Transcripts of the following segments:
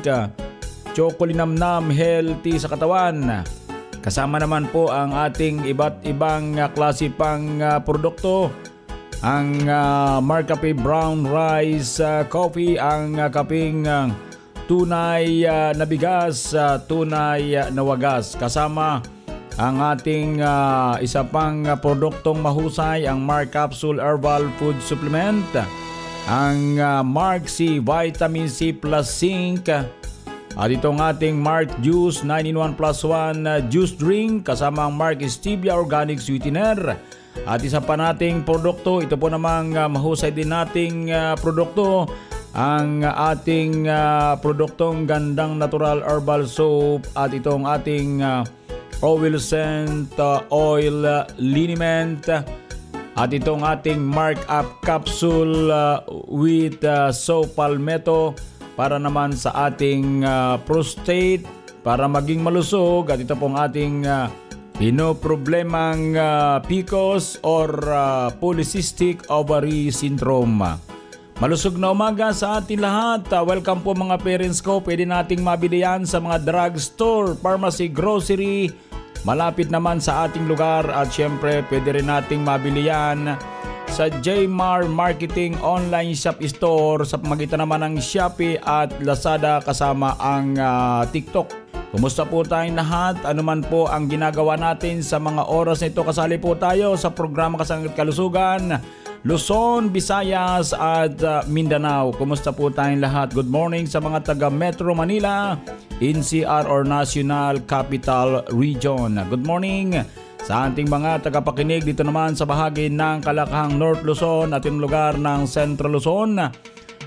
drink, chocolinamnam, healthy sa katawan. Kasama naman po ang ating iba't ibang klase pang produkto. Ang Marcafe Brown Rice Coffee, ang kaping tunay na bigas, tunay na wagas. Kasama ang ating isa pang produktong mahusay, ang Mark Capsule Herbal Food Supplement, ang Mark C Vitamin C Plus Zinc, at itong ating Mark Juice 9-in-1 plus 1 juice drink, kasama ang Mark Stevia Organic Sweetener. At isa pa nating produkto, ito po namang mahusay din nating produkto, ang ating produktong Gandang Natural Herbal Soap, at itong ating Oil Scent Oil Liniment, at itong ating Mark Up Capsule with Soap Palmetto para naman sa ating prostate, para maging malusog. At ito pong ating pinoproblemang PCOS or Polycystic Ovary Syndrome. Malusog na umaga sa ating lahat. Welcome po mga parents ko. Pwede nating mabili yan sa mga drugstore, pharmacy, grocery, malapit naman sa ating lugar. At syempre pwede rin nating mabili yan sa Jmar Marketing Online Shop Store sa pamagitan naman ng Shopee at Lazada, kasama ang TikTok. Kumusta po tayong lahat? Ano man po ang ginagawa natin sa mga oras na ito, kasali po tayo sa programa Kasanggat Kalusugan, Luzon, Visayas at Mindanao. Kumusta po tayong lahat? Good morning sa mga taga Metro Manila, NCR or National Capital Region. Good morning sa ating mga tagapakinig dito naman sa bahagi ng Kalakahang North Luzon at yung lugar ng Central Luzon.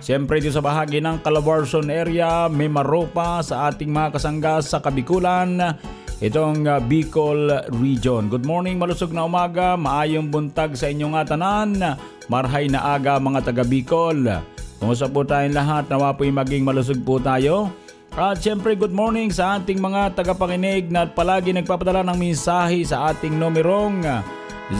Siyempre dito sa bahagi ng Calabarzon area, may Maropa, sa ating mga kasangga sa Kabikulan, itong Bicol Region. Good morning, malusog na umaga, maayong buntag sa inyong tanan, marhay na aga mga taga Bicol. Kumusta po tayong lahat, nawa po'y maging malusog po tayo. At syempre good morning sa ating mga tagapakinig na palagi nagpapadala ng mensahe sa ating numerong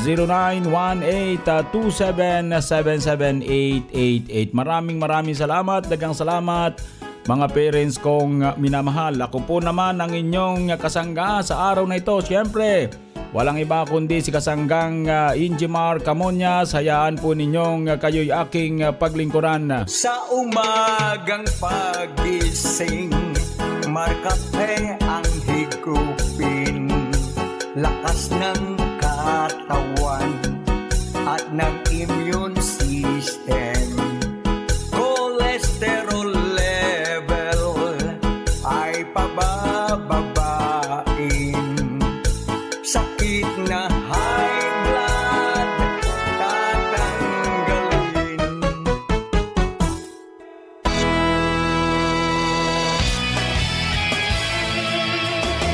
0918-277-77888. Maraming salamat, dagang salamat mga parents kong minamahal. Ako po naman ang inyong kasangga sa araw na ito. Syempre walang iba kundi si kasanggang Injimar Camonias. Hayaan po ninyong kayo'y aking paglingkuran. Sa umagang pagising, Marcafe ang higupin, lakas ng katawan at ng immune system. Cholesterol level ay pabababain, sakit na high blood tatanggalin.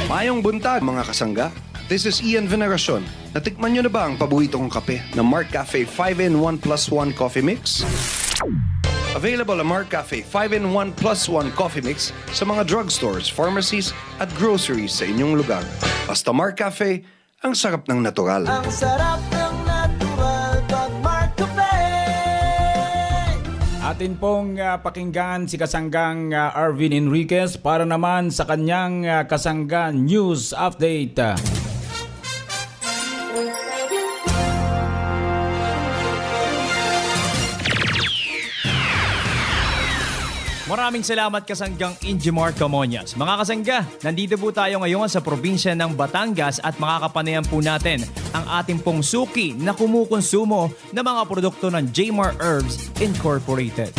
Mayong buntag mga kasangga. This is Ian Veneracion. Natikman nyo na ba ang paboritong kape na Mark Cafe 5-in-1 plus 1 Coffee Mix? Available ang Mark Cafe 5-in-1 plus 1 Coffee Mix sa mga drugstores, pharmacies at groceries sa inyong lugar. Basta Mark Cafe, ang sarap ng natural. Ang sarap ng natural pag Mark Cafe. Atin pong pakinggan si kasanggang Arvin Enriquez para naman sa kanyang kasangga News Update. Maraming salamat kasanggang Injimar Camonias. Mga kasangga, nandito po tayo ngayon sa probinsya ng Batangas at makakapanayan po natin ang ating pong suki na kumukonsumo ng mga produkto ng Jmar Herbs Incorporated.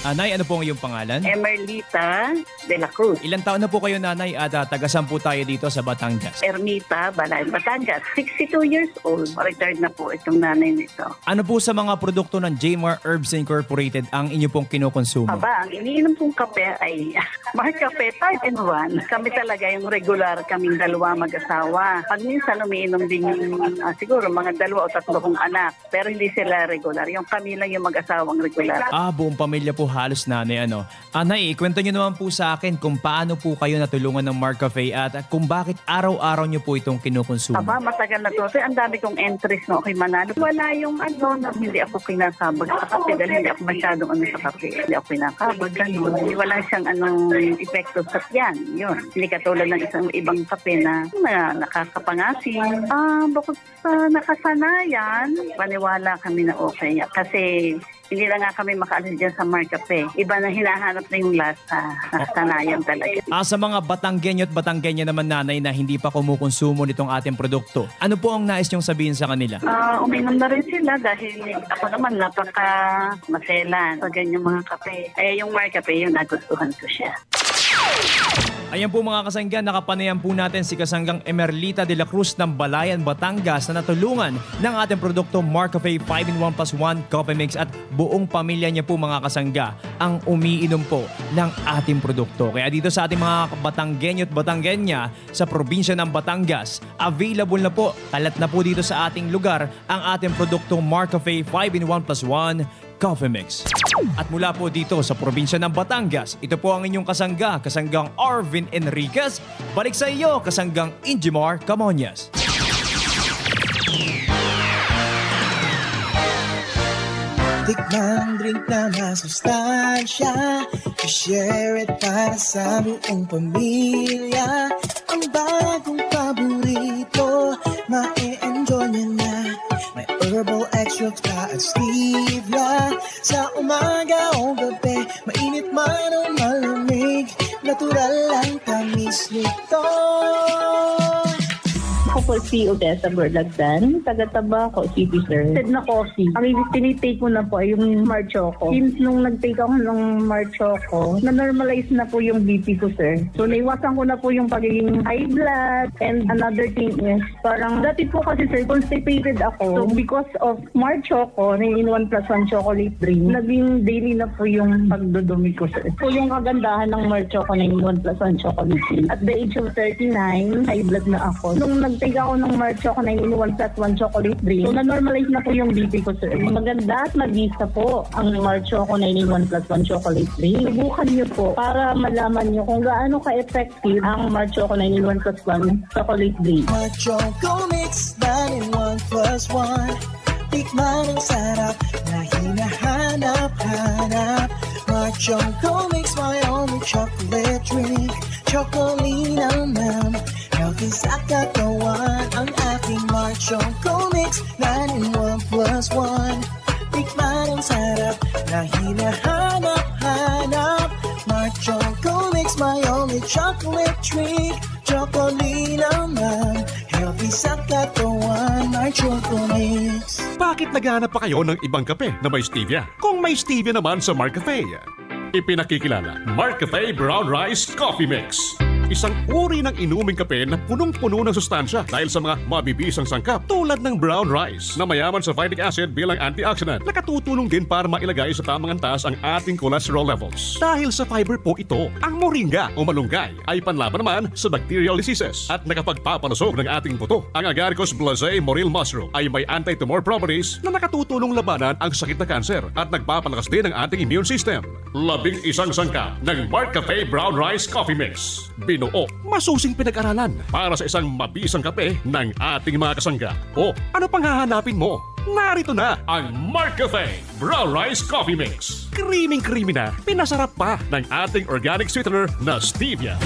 Nay, ano po ang iyong pangalan? Emerlita de la Cruz. Ilang taon na po kayo, nanay, at tagasan po tayo dito sa Batangas? Ermita, Balay, Batangas. 62 years old. Retired na po itong nanay nito. Ano po sa mga produkto ng Jmar Herbs Incorporated ang inyo pong kinukonsumo? Aba, ang iniinom pong kape ay Mark Cafe 5-in-1. Kami talaga yung regular, kaming dalawa mag-asawa. Pag minsan umiinom din yung siguro mga 2 o 3 kong anak. Pero hindi sila regular. Yung kami lang yung mag-asawang regular. Buong pamilya po halos nanay. Nay, ikwento nyo naman po sa akin kung paano po kayo natulungan ng Mark Cafe at kung bakit araw-araw nyo po itong kinukonsumo. Matagal na to. Ang dami kong entries kay Manalo. Wala yung na hindi ako kinakabag sa kape dahil hindi ako masyadong sa kape. Hindi ako kinakabag, gano'n. Wala siyang epekto sa tiyan. Yun. Hindi katulad ng isang ibang kape na nakakapangasin. Bukod sa nakasanayan, paniwala kami na okay. Kasi hindi na nga kami makaalis dyan sa Mark Cafe. Iba na hinahanap na yung lasa. Nakasanayan talaga. Sa mga Batanggenyo at Batanggenya naman, nanay, na hindi pa kumukonsumo nitong ating produkto, ano po ang nais niyong sabihin sa kanila? Uminom na rin sila dahil ako naman napaka-maselan sa ganyang mga kape. Yung Mark Cafe, yung nagustuhan ko siya. Ayan po mga kasangga, nakapanayan po natin si Kasanggang Emerlita de la Cruz ng Balayan, Batangas na natulungan ng ating produkto Mark Cafe 5-in-1+1 Coffee Mix at buong pamilya niya po mga kasangga ang umiinom po ng ating produkto. Kaya dito sa ating mga Batanggenyo at Batanggenya sa probinsya ng Batangas, available na po, kalat na po dito sa ating lugar ang ating produkto Mark Cafe 5-in-1+1 Coffee Mix. At mula po dito sa probinsya ng Batangas, ito po ang inyong kasangga, Kasanggang Arvin Enriquez. Balik sa iyo, Kasanggang Injimar Camonias. Tikmang drink na masustansya, i-share it para sa buong pamilya. Ang bagong paborito, ma-e-enjoy niya na. May herbal extracts pa at stevia. Sa umaga o gabi, mainit man o malamig, natural lang tamis nito. Ako po si Odessa Berlagdan, taga-Tabaco City, sir. Said na coffee. Ang tinitake ko na po ay yung Mar Choco. Since nung nag-take ako ng Mar Choco, na-normalize na po yung BP ko, sir. So, naiwasan ko na po yung pagiging high blood. And another thing is, parang dati po kasi, sir, constipated ako. So, because of Mar Choco, na in 1+1 chocolate drink, naging daily na po yung pagdudumi ko, sir. So, yung kagandahan ng Mar Choco na in 1+1 chocolate drink. At the age of 39, high blood na ako. Nung nag-take ako ng Mar Choco na in 1+1 chocolate drink, so na-normalize na po yung BP ko, sir. Maganda at mag-isa po ang Mar Choco na in 1+1 chocolate drink. Subukan niyo po para malaman niyo kung gaano ka-effective ang Mar Choco na in 1+1 chocolate drink. Mar Choco Mix 9-in-1+1. Tikman ang sarap na hinahanap-hanap. Mar Choco Mix, my only chocolate drink. Chocolate naman, healthy sa katawan. Ang aking Mar Choco Mix 9-in-1+1. Tikman ang sarap na hinahanap-hanap. Mar Choco Mix, my only chocolate drink. Chocolate naman, healthy sa katawan. Mar Choco Mix. Bakit naghahanap pa kayo ng ibang kape na may stevia? Kung may stevia naman sa Mark Cafe, ipinakikilala Mark Cafe Brown Rice Coffee Mix. Isang uri ng inuming kape na punong-puno ng sustansya dahil sa mga mabibisang sangkap tulad ng brown rice na mayaman sa phytic acid bilang antioxidant. Nakatutulong din para mailagay sa tamang antas ang ating cholesterol levels. Dahil sa fiber po ito, ang moringa o malunggay ay panlaban naman sa bacterial diseases at nakapagpapalusog ng ating buto. Ang Agaricus blazei morel mushroom ay may anti-tumor properties na nakatutulong labanan ang sakit na kanser at nagpapalakas din ang ating immune system. 11 sangkap ng Mark Cafe Brown Rice Coffee Mix. Binuo, masusing pinag-aralan para sa isang mabisang kape ng ating mga kasangga. O ano pang hahanapin mo? Narito na ang Mark Cafe Brown Rice Coffee Mix. Creaming-creamy na, pinasarap pa ng ating organic sweetener na stevia.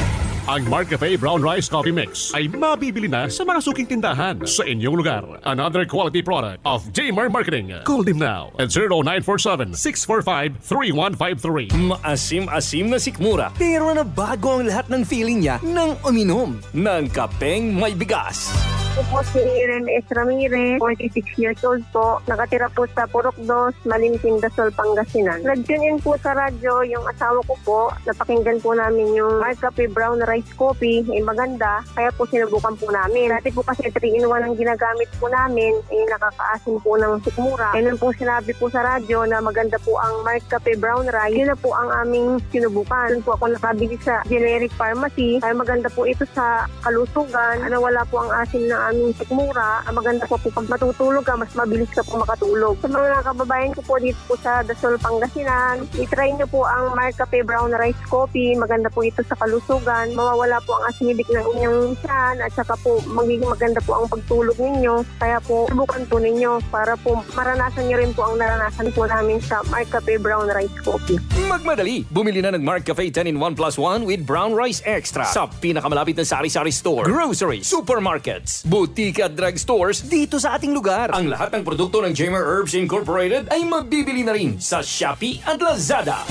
Ang Mark Cafe Brown Rice Coffee Mix ay mabibili na sa mga suking tindahan sa inyong lugar. Another quality product of Jmar Marketing. Call them now at 0947-645-3153. Maasim-asim na sikmura, pero nabago ang lahat ng feeling niya nang uminom ng kapeng may bigas. Ako po si Irene S. Ramirez, 46 years old po. Nakatira po sa Purok 2, Malinting, Dasol, Pangasinan. Nag-tune in po sa radyo yung asawa ko po. Napakinggan po namin yung Mark Cafe Brown Rice Coffee. Maganda. Kaya po sinubukan po namin. Dati po kasi 3-in-1 ang ginagamit po namin. Nakakaasin po ng sikmura. Kaya po sinabi po sa radyo na maganda po ang Mark Cafe Brown Rice. Yun na po ang aming sinubukan. Doon po ako nakabili sa generic pharmacy. Kaya maganda po ito sa kalusugan. Wala po ang asin na ng aming sikmura. Maganda po pag matutulog ka, mas mabilis ka po makatulog. Sa mga kababayan ko po dito po sa Dasol, Pangasinan, i-try nyo po ang Mark Cafe Brown Rice Coffee. Maganda po ito sa kalusugan. Mawawala po ang acidic ng inyong tiyan at saka po magiging maganda po ang pagtulog ninyo. Kaya po, subukan po ninyo para po maranasan nyo rin po ang naranasan po namin sa Mark Cafe Brown Rice Coffee. Magmadali! Bumili na ng Mark Cafe 10-in-1 plus 1 with Brown Rice Extra sa pinakamalapit na sari-sari store, grocery, supermarkets, boutique at drugstores dito sa ating lugar. Ang lahat ng produkto ng Jamer Herbs Incorporated ay mabibili na rin sa Shopee at Lazada.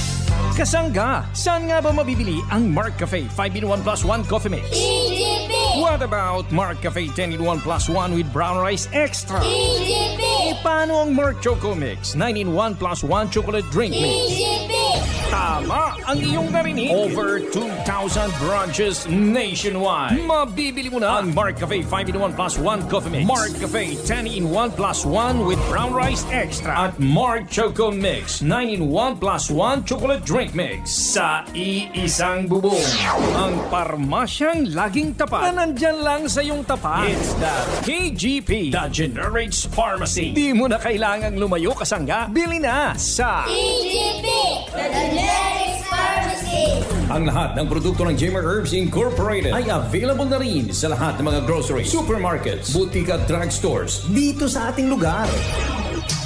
Kasangga, saan nga ba mabibili ang Mark Cafe 5-in-1 plus 1 Coffee Mix? EGP! What about Mark Cafe 10-in-1 plus 1 with Brown Rice Extra? EGP! Paano ang Mark Choco Mix 9-in-1 plus 1 Chocolate Drink Mix? EGP! Tama ang iyong narinig. Over 2,000 branches nationwide. Mabibili mo na ang Mark Cafe 5-in-1 plus 1 Coffee Mix, Mark Cafe 10-in-1 plus 1 with Brown Rice Extra, at Mark Choco Mix 9-in-1 plus 1 Chocolate Drink Mix sa iisang bubong. Ang parmasyang laging tapat na nandyan lang sa iyong tapat. It's the KGP, the Generics Pharmacy. Di mo na kailangang lumayo, kasangga. Bili na sa EGP! The Generics Pharmacy! Ang lahat ng produkto ng Jamer Herbs Incorporated ay available na rin sa lahat ng mga grocery, supermarkets, boutique at drugstores dito sa ating lugar.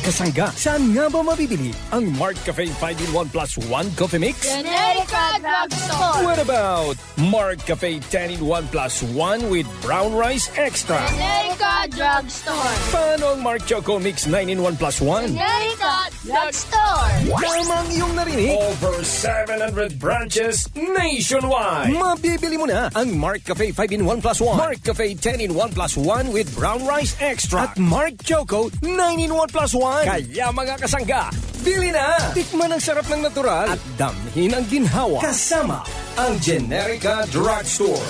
Kasangga, saan nga ba mabibili ang Mark Cafe 5-in-1 plus 1 Coffee Mix? Generica Drugstore! What about Mark Cafe 10-in-1 plus 1 with Brown Rice Extra? Generica Drugstore! Paano ang Mark Choco Mix 9-in-1 plus 1? Generica Drugstore! Tama ang iyong narinig. Over 700 branches nationwide. Mabibili mo na ang Mark Cafe 5-in-1 plus 1, Mark Cafe 10-in-1 plus 1 with Brown Rice Extra, at Mark Choco 9-in-1 plus 1. Kaya mga kasangga, bili na! Tikman ang sarap ng natural at damhin ang ginhawa kasama ang Generica Drugstore.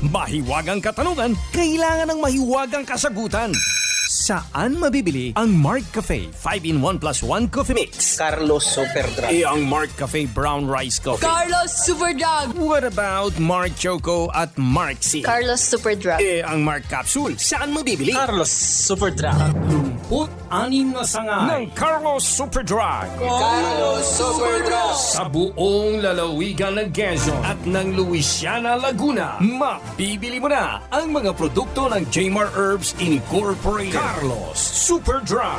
Mahiwagang katanungan, kailangan ng mahiwagang kasagutan. Saan mabibili ang Mark Cafe 5-in-1 plus 1 Coffee Mix? Carlos Superdrug. Ang Mark Cafe Brown Rice Coffee? Carlos Superdrug! What about Mark Choco at Mark C? Carlos Superdrug. Ang Mark Capsule, saan mabibili? Carlos Superdrug. 36 na sangay ng Carlos Superdrug. Carlos Superdrug. Sa buong lalawigan ng Quezon at ng Louisiana, Laguna, mabibili mo na ang mga produkto ng Jamer Herbs Incorporated. Carlos Superdrug.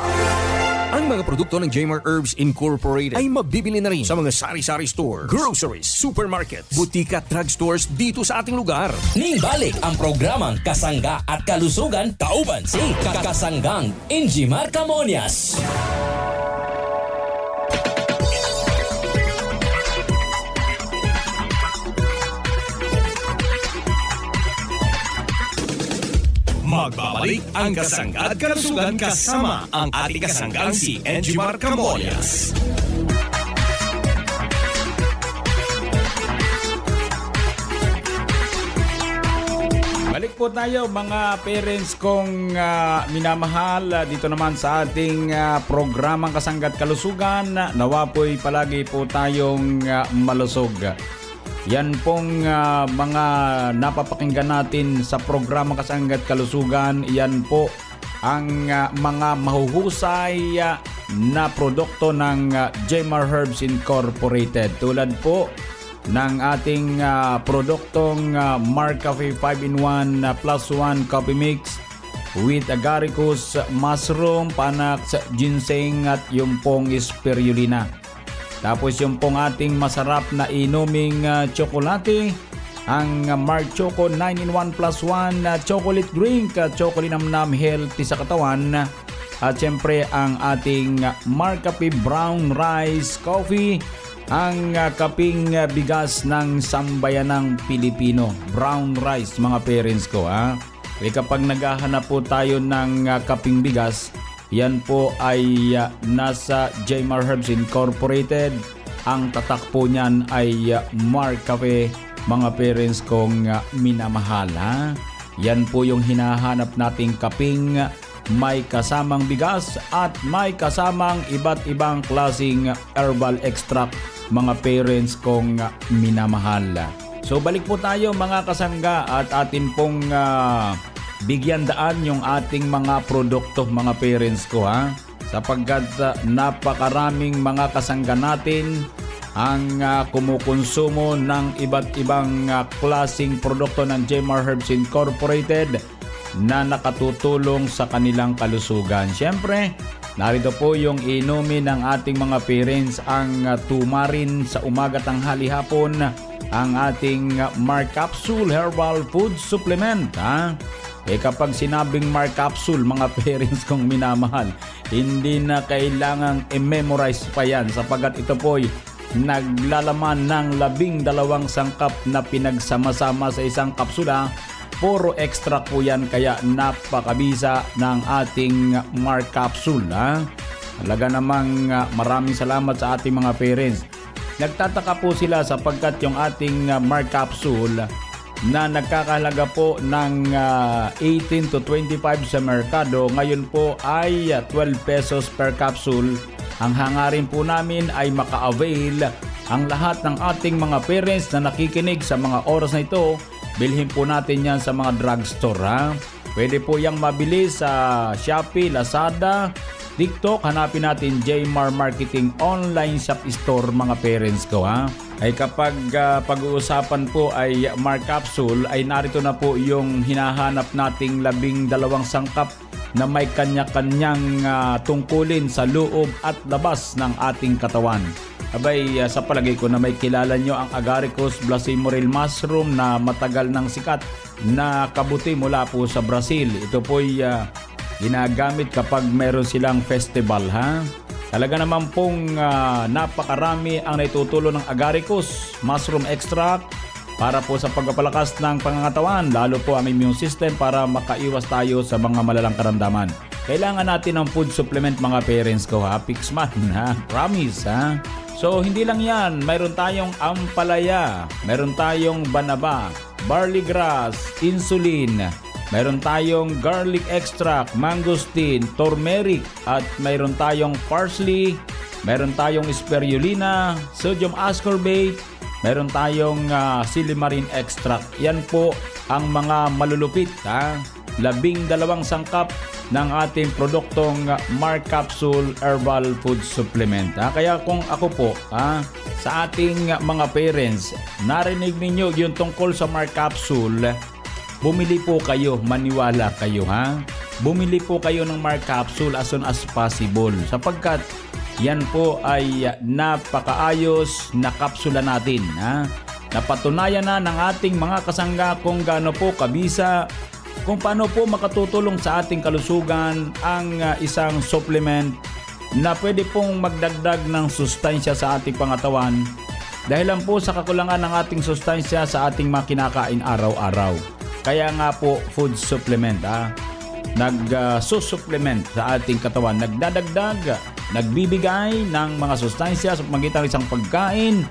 Ang mga produkto ng Jamer Herbs Incorporated ay mabibili na rin sa mga sari-sari stores, groceries, supermarkets, boutique at drugstores dito sa ating lugar. Nibalik ang programang Kasangga at Kalusugan kauban si Kasanggang Injimar Camonias. Magbabalik ang Kasangga at Kalusugan kasama ang ating kasanggang si Enjimar Camonias. Balik po tayo mga parents kong minamahal dito naman sa ating programang Kasangga at Kalusugan. Nawa po'y palagi po tayong malusog. Yan pong mga napapakinggan natin sa programa Kasangga at Kalusugan, yan po ang mga mahuhusay na produkto ng Jamer Herbs Incorporated. Tulad po ng ating produktong Mark Cafe 5-in-1 plus 1 Coffee Mix with agaricus, mushroom, panax, ginseng at yung pong spirulina. Tapos yung pong ating masarap na inuming tsokolate, ang Mark Choco 9-in-1 plus 1 chocolate drink, chocolate namnam healthy sa katawan. At syempre ang ating Mark Cafe Brown Rice Coffee, ang kaping bigas ng sambayanang Pilipino. Brown rice mga parents ko ha. Kapag naghahanap po tayo ng kaping bigas, yan po ay nasa Jamer Herbs Incorporated. Ang tatak po niyan ay Mark Cafe, mga parents kong minamahal ha. Yan po yung hinahanap nating kaping may kasamang bigas at may kasamang iba't ibang klaseng herbal extract, mga parents kong minamahal. So balik po tayo mga kasangga at atin pong bigyan daan yung ating mga produkto, mga parents ko, ha, sapagkat napakaraming mga kasangga natin ang kumukonsumo ng iba't ibang klaseng produkto ng Jmar Herbs Incorporated na nakatutulong sa kanilang kalusugan. Siyempre, narito po yung inumin ng ating mga parents, ang tumarin sa umaga, tanghali, hapon, ang ating Mar Capsule Herbal Food Supplement, ha? Kapag sinabing Mar Capsule, mga parents kong minamahal, hindi na kailangang i-memorize pa yan sapagkat ito po'y naglalaman ng 12 sangkap na pinagsama-sama sa isang kapsula. Puro extract po yan, kaya napakabisa ng ating Mar Capsule, ha? Talaga namang maraming salamat sa ating mga parents. Nagtataka po sila sapagkat yung ating Mar Capsule na nagkakahalaga po ng 18 to 25 sa merkado, ngayon po ay 12 pesos per capsule. Ang hangarin po namin ay maka-avail ang lahat ng ating mga parents na nakikinig sa mga oras na ito. Bilhin po natin yan sa mga drugstore, ha? Pwede po yung mabili sa Shopee, Lazada, TikTok. Hanapin natin Jmar Marketing Online Shop Store, mga parents ko, ha? Ay kapag pag-uusapan po ay Mar Capsule, ay narito na po yung hinahanap nating 12 sangkap na may kanya-kanyang tungkulin sa loob at labas ng ating katawan. Abay, sa palagay ko na may kilala nyo ang Agaricus blacimoril mushroom na matagal ng sikat na kabuti mula po sa Brazil. Ito po'y ginagamit kapag meron silang festival, ha? Talaga naman pong napakarami ang naitutulong ng Agaricus mushroom extract para po sa pagpapalakas ng pangangatawan, lalo po ang immune system para makaiwas tayo sa mga malalang karamdaman. Kailangan natin ng food supplement, mga parents ko, ha? Pixman, ha? Promise, ha? So, hindi lang yan. Mayroon tayong ampalaya, mayroon tayong banaba, barley grass, insulin, mayroon tayong garlic extract, mangosteen, turmeric, at mayroon tayong parsley, mayroon tayong spirulina, sodium ascorbate, mayroon tayong silimarin extract. Yan po ang mga malulupit, ha? 12 sangkap ng ating produktong Mar Capsule Herbal Food Supplement, ha? Kaya kung ako po, ha, sa ating mga parents, narinig ninyo yung tungkol sa Mar Capsule, bumili po kayo, maniwala kayo, ha? Bumili po kayo ng Mar Capsule as soon as possible sapagkat yan po ay napakaayos na kapsula natin, ha? Napatunayan na ng ating mga kasangga kung gaano po kabisa, kung paano po makatutulong sa ating kalusugan ang isang supplement na pwede pong magdagdag ng sustansya sa ating pangatawan dahil lang po sa kakulangan ng ating sustansya sa ating mga kinakain araw-araw. Kaya nga po food supplement, ha? Nag-supplement sa ating katawan, nagdadagdag, nagbibigay ng mga sustansya sa pamagitan ng isang pagkain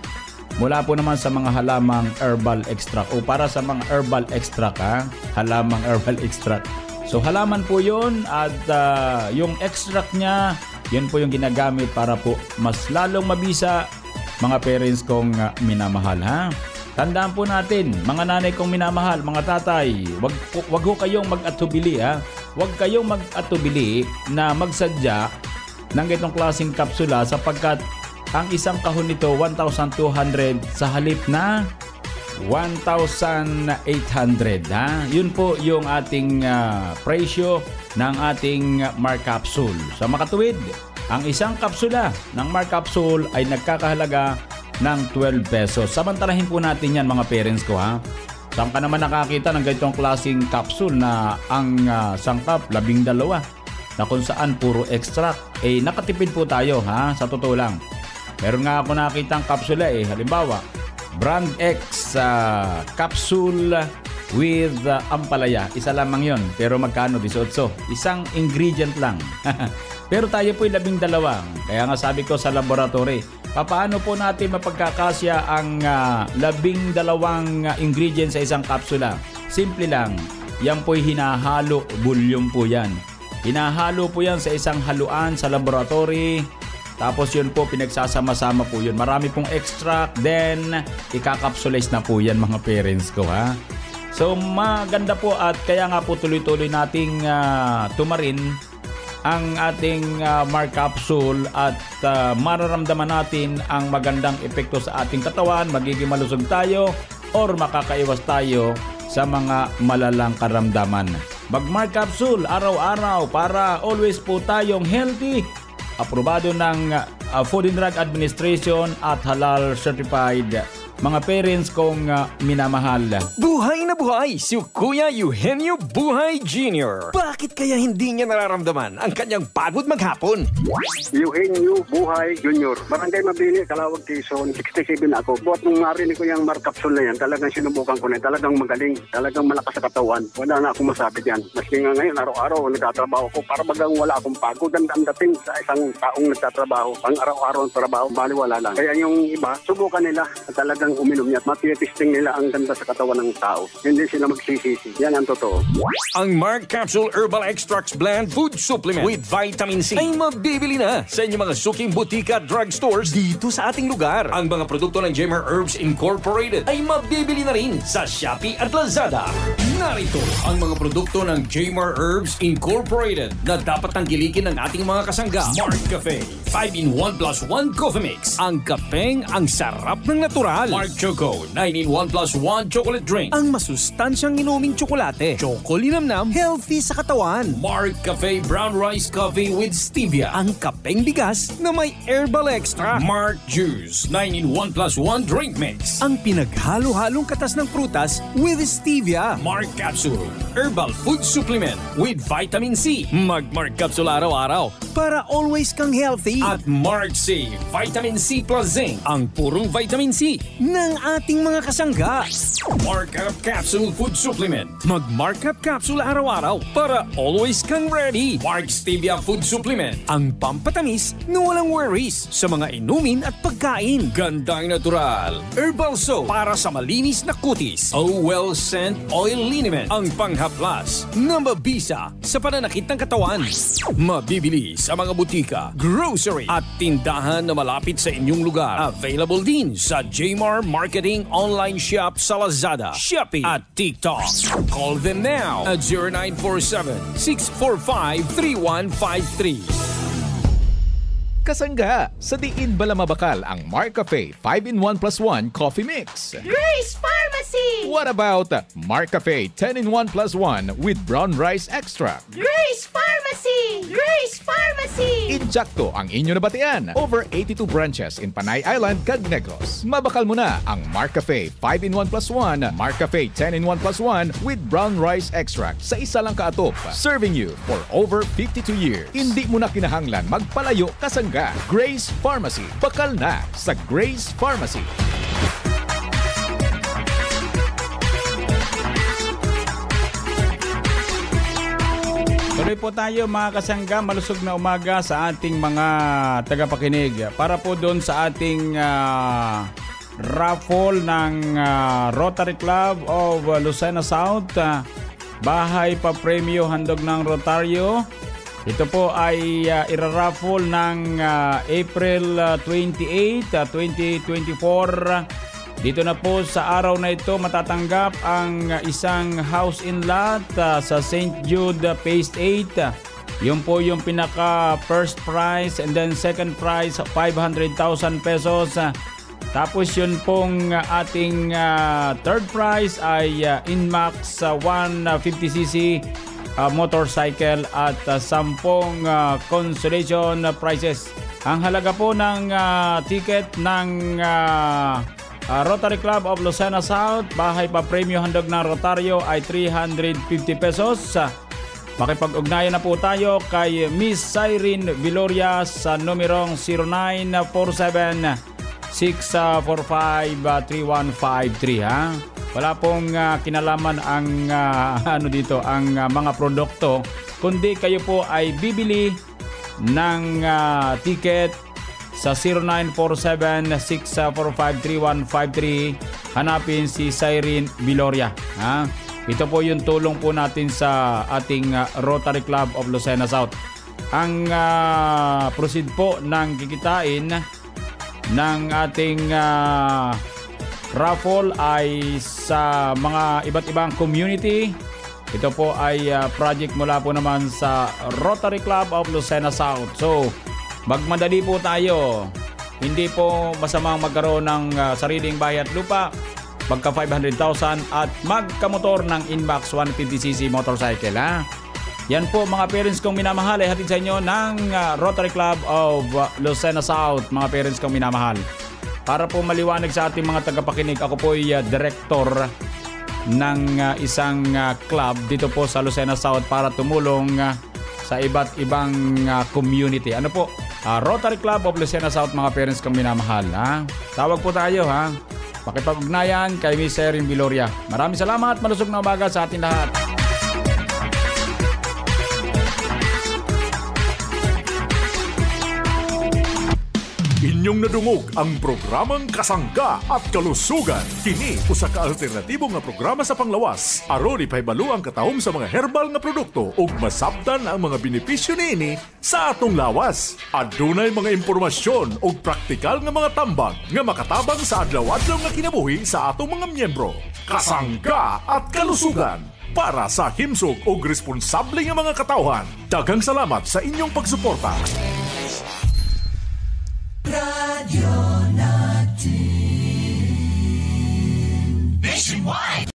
mula po naman sa mga halamang herbal extract o para sa mga herbal extract, ha? Halamang herbal extract. So halaman po yun at yung extract niya, yun po yung ginagamit para po mas lalong mabisa, mga parents kong minamahal, ha? Tandaan po natin, mga nanay kong minamahal, mga tatay, wag ho kayong mag-atubili, ha? Wag kayong mag-atubili na magsadya ng itong klaseng kapsula sapagkat ang isang kahon nito 1,200 sa halip na 1,800, ha? Yun po yung ating presyo ng ating Mar Capsule. Sa makatuwid, ang isang kapsula ng Mar Capsule ay nagkakahalaga ng 12 pesos. Samantalahin po natin yan, mga parents ko, ha? Saan ka naman nakakita ng ganitong klaseng capsule na ang sangkap 12 na kung saan puro extract? Nakatipid po tayo, ha? Sa totoo lang. Meron nga ako nakitang kapsula, halimbawa, Brand X capsule with ampalaya. Isa lamang yon, pero magkano? 18. Isang ingredient lang. Pero tayo po'y 12. Kaya nga sabi ko sa laboratory, paano po natin mapagkakasya ang 12 ingredients sa isang kapsula? Simple lang. Yan po'y hinahalo. Bulyong po yan. Hinahalo po yan sa isang haluan sa laboratory. Tapos yun po, pinagsasama-sama po yun. Marami pong extract. Then, ikakapsulize na po yan, mga parents ko, ha? So maganda po at kaya nga po tuloy-tuloy nating tumarin ang ating Mark Capsule at mararamdaman natin ang magandang epekto sa ating katawan, magiging malusog tayo or makakaiwas tayo sa mga malalang karamdaman. Mag-Mark Capsule araw-araw para always po tayong healthy. Aprobado ng Food and Drug Administration at halal certified. Mga parents kong minamahal. Buhay na buhay si Kuya Eugenio Buhay Jr. Bakit kaya hindi niya nararamdaman ang kanyang pagod maghapon? Eugenio Buhay Jr. Barangay Mabini, Calawag, Quezon, 67 ako. Buat nung marinig ko yung Mark Capsule na yan, talagang sinubukan ko na yan. Talagang magaling, talagang malakas sa katawan. Wala na akong masabi yan. Maski nga ngayon, araw-araw nagtatrabaho ko para bagang wala akong pagod. Ang dating sa isang taong nagtatrabaho, ang araw-araw ang trabaho, baliwala lang. Kaya yung iba, subukan nila at talagang uminom niya at matitesting nila ang ganda sa katawan ng tao. Hindi sila magsisisi. Yan ang totoo. Ang Mark Capsule Herbal Extracts Blend Food Supplement with Vitamin C ay mabibili na sa inyong mga suking butika at drugstores dito sa ating lugar. Ang mga produkto ng Jemar Herbs Incorporated ay mabibili na rin sa Shopee at Lazada. Narito ang mga produkto ng Jemar Herbs Incorporated na dapat tangkilikin ng ating mga kasangga. Mark Cafe 5-in-1 plus 1 Coffee Mix. Ang kapeng ang sarap ng natural. Mark Choco 9-in-1 plus 1 chocolate drink. Ang masustansyang inuming tsokolate. Chocolinamnam, healthy sa katawan. Mark Cafe Brown Rice Coffee with Stevia. Ang kapeng bigas na may herbal extra. Mark Juice 9-in-1 plus 1 drink mix. Ang pinaghalo-halong katas ng prutas with Stevia. Mark Capsule Herbal Food Supplement with Vitamin C. Mag-Mark Capsule araw-araw para always kang healthy. At Mark C Vitamin C plus Zinc. Ang purong vitamin C ng ating mga kasangga. Markup Capsule Food Supplement. Mag-Markup Capsule araw-araw para always kang ready. Mark Stevia Food Supplement. Ang pampatamis na walang worries sa mga inumin at pagkain. Gandang natural. Herbal soap para sa malinis na kutis. O-Well Scent Oil Liniment. Ang panghaplas na mabisa sa pananakit ng katawan. Mabibili sa mga butika, grocery at tindahan na malapit sa inyong lugar. Available din sa Jmar Marketing Online Shop sa Lazada, Shopee at TikTok. Call them now at 0947-645-3153. Kasangga, sa Diin Balamabakal ang Mark Cafe 5-in-1 plus 1 Coffee Mix. Grace Pharmacy! What about Mark Cafe 10-in-1 plus 1 with brown rice extra? Grace Pharmacy! Grace Pharmacy! Injakto ang inyo nabatian. Over 82 branches in Panay Island, Cagnegros. Mabakal mo na ang Mark Cafe 5-in-1 plus 1, Mark Cafe 10-in-1 plus 1 with brown rice extract sa isa lang kaatop. Serving you for over 52 years. Hindi mo na kinahanglan magpalayo kasangga. Grace Pharmacy. Bakal na sa Grace Pharmacy. Tuloy po tayo mga kasangga, malusog na umaga sa ating mga tagapakinig. Para po doon sa ating raffle ng Rotary Club of Lucena South, bahay pa premyo handog ng Rotaryo. Ito po ay iraraffle ng April 28, 2024. Dito na po sa araw na ito matatanggap ang isang house in lot sa St. Jude Phase 8. Yun po yung pinaka first prize and then second prize 500,000 pesos. Tapos yun pong ating third prize ay Inmax 150cc motorcycle at 10 consolation prizes. Ang halaga po ng ticket ng Rotary Club of Lucena South, bahay pa premyo handog ng Rotaryo ay 350 pesos. Makipag-ugnayan na po tayo kay Miss Cyrene Viloria sa numerong 0947-645-3153 ha. Wala pong kinalaman ang ang mga produkto, kundi kayo po ay bibili ng ticket sa 0947-645-3153. Hanapin si Cyrene Viloria. Ha? Ito po yung tulong po natin sa ating Rotary Club of Lucena South. Ang proceed po ng kikitain ng ating raffle ay sa mga iba't ibang community. Ito po ay project mula po naman sa Rotary Club of Lucena South. So, magmadali po tayo. Hindi po masamang magkaroon ng sariling bahay at lupa, magka 500,000 at magkamotor ng Inmax 150cc motorcycle. Yan po mga parents kong minamahal ay hatid sa inyo ng Rotary Club of Lucena South, mga parents kong minamahal. Para po maliwanag sa ating mga tagapakinig, ako po ay director ng isang club dito po sa Lucena South para tumulong sa iba't ibang community. Ano po? Rotary Club of Lucena South, mga parents kong minamahal. Tawag po tayo Pakipag-ugnayan kay Miss Erin Viloria. Maraming salamat. Malusog na umaga sa ating lahat. Inyong nadungog ang programang Kasangga at Kalusugan. Kini usa ka alternatibo nga programa sa panglawas. Aron ipahibalo ang katahom sa mga herbal nga produkto ug masabtan ang mga benepisyo niini sa atong lawas. Adunay mga impormasyon ug praktikal nga mga tambag nga makatabang sa adlaw-adlaw nga kinabuhi sa atong mga miyembro. Kasangga at Kalusugan para sa himsog ug responsable nga mga katawhan. Daghang salamat sa inyong pagsuporta. Radio natin Nationwide.